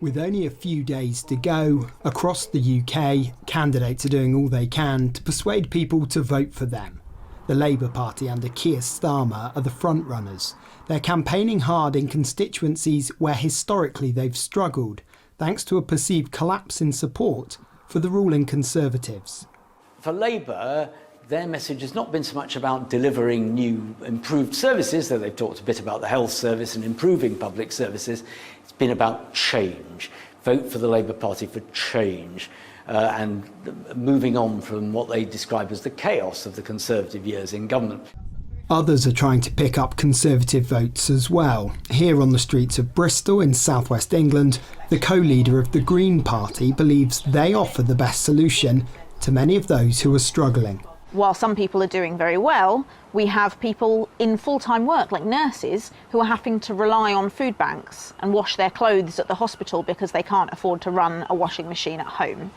With only a few days to go, across the UK, candidates are doing all they can to persuade people to vote for them. The Labour Party under Keir Starmer are the frontrunners. They're campaigning hard in constituencies where historically they've struggled, thanks to a perceived collapse in support for the ruling Conservatives. For Labour, their message has not been so much about delivering new, improved services, though they've talked a bit about the health service and improving public services. It's been about change. Vote for the Labour Party for change and moving on from what they describe as the chaos of the Conservative years in government. Others are trying to pick up Conservative votes as well. Here on the streets of Bristol in southwest England, the co-leader of the Green Party believes they offer the best solution to many of those who are struggling. While some people are doing very well, we have people in full-time work, like nurses, who are having to rely on food banks and wash their clothes at the hospital because they can't afford to run a washing machine at home.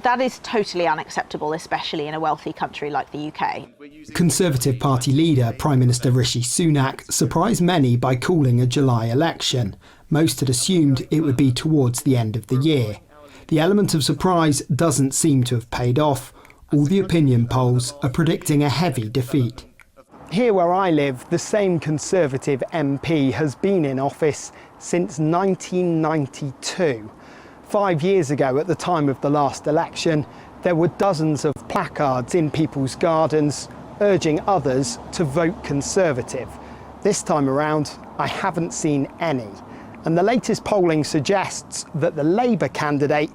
That is totally unacceptable, especially in a wealthy country like the UK. Conservative Party leader, Prime Minister Rishi Sunak, surprised many by calling a July election. Most had assumed it would be towards the end of the year. The element of surprise doesn't seem to have paid off. All the opinion polls are predicting a heavy defeat. Here where I live, the same Conservative MP has been in office since 1992. 5 years ago, at the time of the last election, there were dozens of placards in people's gardens urging others to vote Conservative. This time around, I haven't seen any. And the latest polling suggests that the Labour candidate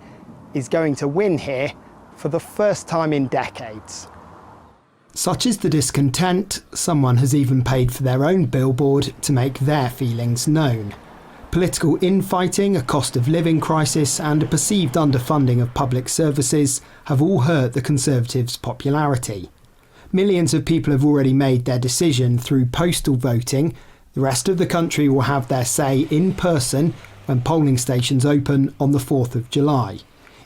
is going to win here for the first time in decades. Such is the discontent, someone has even paid for their own billboard to make their feelings known. Political infighting, a cost of living crisis and a perceived underfunding of public services have all hurt the Conservatives' popularity. Millions of people have already made their decision through postal voting. The rest of the country will have their say in person when polling stations open on the 4th of July.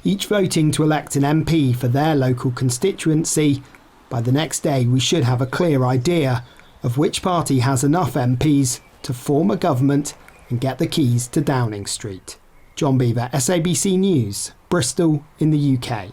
Each voting to elect an MP for their local constituency. By the next day, we should have a clear idea of which party has enough MPs to form a government and get the keys to Downing Street. John Bevir, SABC News, Bristol in the UK.